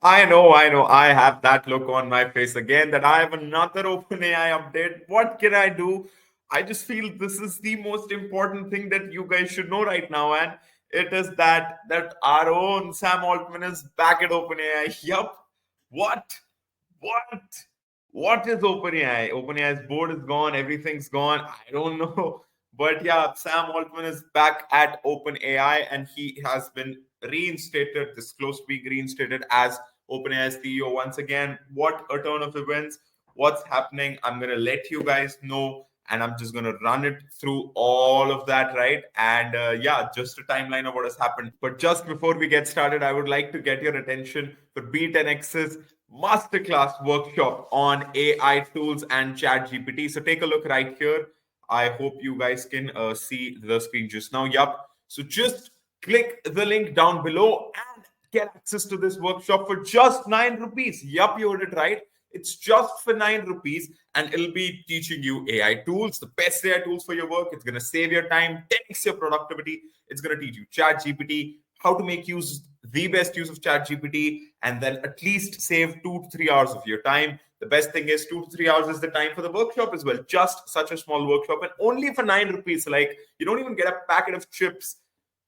I know, I know. I have that look on my face again that I have another OpenAI update. What can I do? I just feel this is the most important thing that you guys should know right now, and it is that our own Sam Altman is back at OpenAI. Yup. What? What? What is OpenAI? OpenAI's board is gone. Everything's gone. I don't know. But yeah, Sam Altman is back at OpenAI and he has been reinstated, this close to being reinstated as OpenAI CEO once again. What a turn of events. What's happening? I'm going to let you guys know and I'm just going to run it through all of that, right? And yeah, just a timeline of what has happened. But just before we get started, I would like to get your attention for Be10x's masterclass workshop on AI tools and ChatGPT. So take a look right here. I hope you guys can see the screen just now. Yup. So just click the link down below and get access to this workshop for just 9 rupees. Yup, you heard it right. It's just for 9 rupees and it'll be teaching you AI tools, the best AI tools for your work. It's going to save your time, 10x your productivity. It's going to teach you ChatGPT, how to make use the best use of ChatGPT, and then at least save 2 to 3 hours of your time. The best thing is 2 to 3 hours is the time for the workshop as well. Just such a small workshop and only for 9 rupees. Like you don't even get a packet of chips,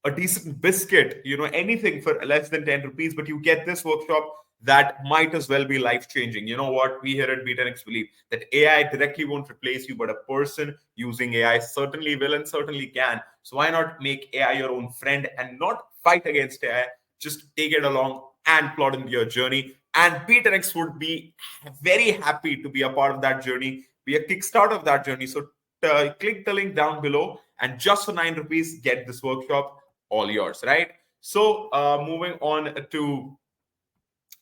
a decent biscuit, anything for less than 10 rupees, but you get this workshop that might as well be life changing. You know what? We here at B10x believe that AI directly won't replace you, but a person using AI certainly will and certainly can. So why not make AI your own friend and not fight against AI? Just take it along and plot in your journey. And B10x would be very happy to be a part of that journey, be a kickstart of that journey. So click the link down below and just for 9 rupees, get this workshop all yours, right? So moving on to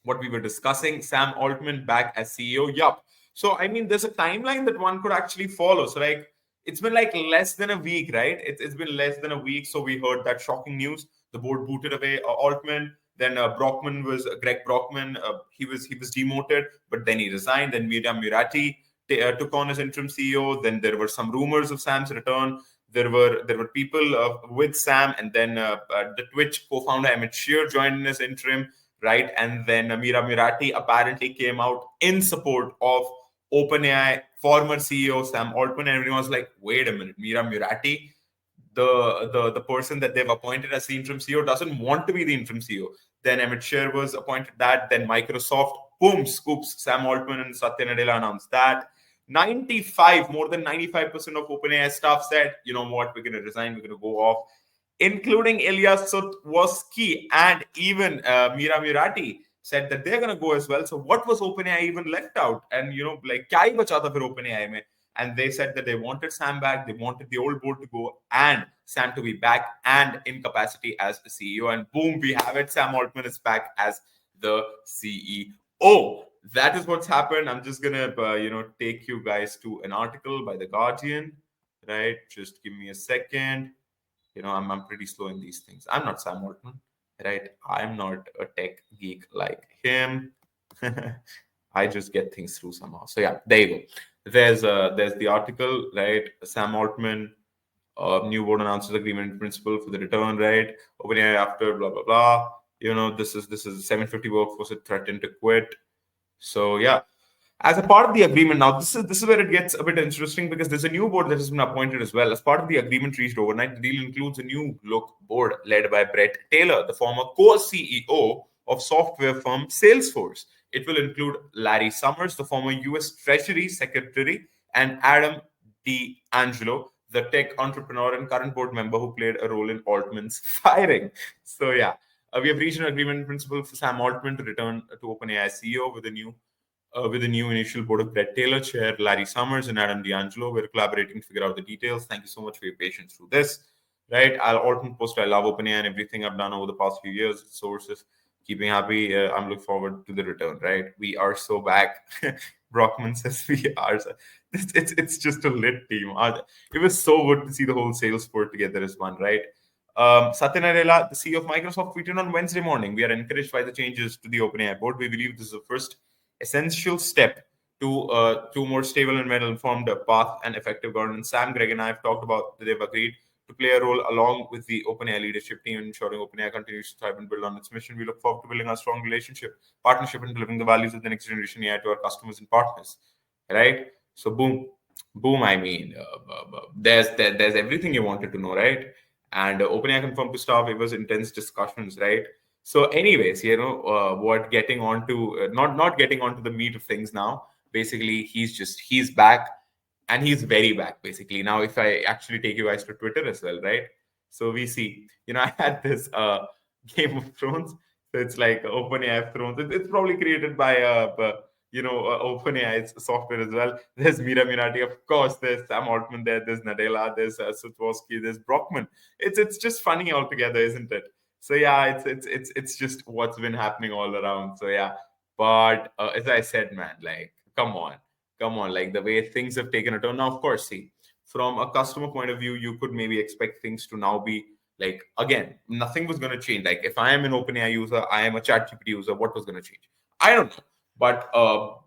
what we were discussing, Sam Altman back as CEO. Yup. So I mean, there's a timeline that one could actually follow. So like, it's been like less than a week, right? It's been less than a week. So we heard that shocking news. The board booted away Altman. Then Brockman was Greg Brockman. He was demoted, but then he resigned. Then Miriam Murati took on as interim CEO. Then there were some rumors of Sam's return. There were people with Sam, and then the Twitch co-founder Emmett Shear joined in as interim, right? And then Mira Murati apparently came out in support of OpenAI former CEO Sam Altman, and everyone was like, "Wait a minute, Mira Murati, the person that they've appointed as the interim CEO doesn't want to be the interim CEO." Then Emmett Shear was appointed that. Then Microsoft, boom, scoops Sam Altman and Satya Nadella announced that. 95, more than 95% of OpenAI staff said, you know what, we're going to resign, we're going to go off, including Ilyas Sotwoski and even Mira Murati said that they're going to go as well. So what was OpenAI even left out? And, like, kya hi bacha tha fir OpenAI mein? And they said that they wanted Sam back, they wanted the old board to go, and Sam to be back and in capacity as the CEO. And boom, we have it. Sam Altman is back as the CEO. That is what's happened. I'm just gonna, take you guys to an article by the Guardian, right? Just give me a second. I'm pretty slow in these things. I'm not Sam Altman, right? I'm not a tech geek like him. I just get things through somehow. So yeah, there you go. There's the article, right? Sam Altman, new board announces agreement in principle for the return, right? OpenAI after blah blah blah. This is 750 workforce that threatened to quit. So yeah, as a part of the agreement, now this is where it gets a bit interesting because there's a new board that has been appointed as well. As part of the agreement reached overnight, the deal includes a new look board led by Brett Taylor, the former co-CEO of software firm Salesforce. It will include Larry Summers, the former U.S. Treasury Secretary, and Adam D'Angelo, the tech entrepreneur and current board member who played a role in Altman's firing. So yeah, we have reached an agreement in principle for Sam Altman to return to OpenAI CEO with a new initial board of Brett Taylor, Chair Larry Summers, and Adam D'Angelo. We're collaborating to figure out the details. Thank you so much for your patience through this. Right? I'll Altman post. I love OpenAI and everything I've done over the past few years. Sources keep me happy. I'm looking forward to the return. Right? We are so back. Brockman says we are. It's just a lit team. It was so good to see the whole Salesforce together as one. Right? Satya Nadella, the CEO of Microsoft, tweeted on Wednesday morning, "We are encouraged by the changes to the OpenAI board. We believe this is the first essential step to more stable and well-informed path and effective governance." Sam, Greg, and I have talked about that they've agreed to play a role along with the OpenAI leadership team, ensuring OpenAI continues to thrive and build on its mission. We look forward to building a strong partnership, and delivering the values of the next generation AI to our customers and partners. Right? So, boom. I mean, there's everything you wanted to know, right? And OpenAI confirmed to staff. It was intense discussions, right? So, anyways, what getting on to not getting onto the meat of things now. Basically, he's back, and he's very back. Basically, now if I actually take you guys to Twitter as well, right? So we see, I had this Game of Thrones. So it's like OpenAI Thrones. It's probably created by OpenAI's software as well. There's Mira Mirati, of course. There's Sam Altman there. There's Nadella. There's Sutwowski. There's Brockman. It's just funny altogether, isn't it? So yeah, it's just what's been happening all around. So yeah, but as I said, man, like come on, like the way things have taken a turn. Now, of course, see, from a customer point of view, you could maybe expect things to now be like, again, nothing was going to change. Like if I am an OpenAI user, I am a ChatGPT user, what was going to change? I don't know.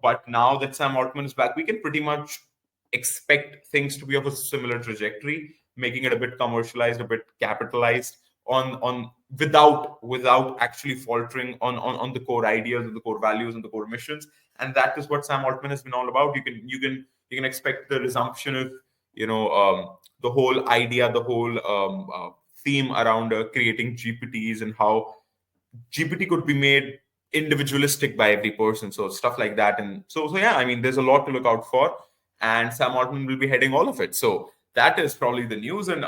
But now that Sam Altman is back, we can pretty much expect things to be of a similar trajectory, making it a bit commercialized, a bit capitalized on without actually faltering on the core ideas and the core values and the core missions. And that is what Sam Altman has been all about. You can expect the resumption of the whole idea, the whole theme around creating GPTs, and how GPT could be made individualistic by every person. So stuff like that. And so yeah, I mean, there's a lot to look out for, and Sam Altman will be heading all of it. So that is probably the news. And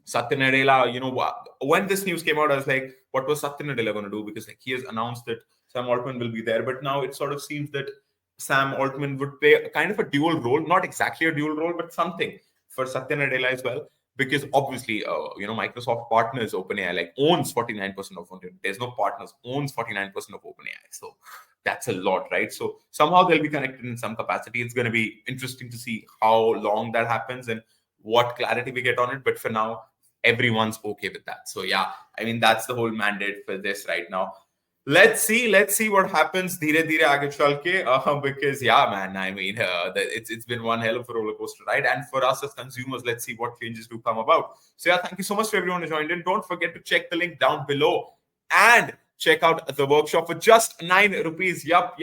Satya Nadella, when this news came out, I was like, what was Satya Nadella going to do? Because like he has announced that Sam Altman will be there, but now it sort of seems that Sam Altman would play a kind of a dual role, not exactly a dual role, but something for Satya Nadella as well. Because obviously, Microsoft partners OpenAI, like owns 49% of it. There's no partners, owns 49% of OpenAI. So that's a lot, right? So somehow they'll be connected in some capacity. It's going to be interesting to see how long that happens and what clarity we get on it. But for now, everyone's okay with that. So yeah, I mean, that's the whole mandate for this right now. Let's see what happens dheere dheere aage chal ke, because yeah, man, I mean, it's been one hell of a roller coaster ride, and for us as consumers, let's see what changes do come about. So yeah, thank you so much to everyone who joined in. Don't forget to check the link down below and check out the workshop for just 9 rupees. Yup,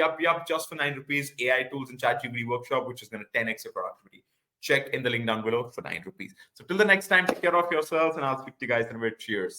just for 9 rupees. AI tools and ChatGPT workshop, which is going to 10x your productivity. Check in the link down below for 9 rupees. So till the next time, take care of yourselves, and I'll speak to you guys in a bit. Cheers.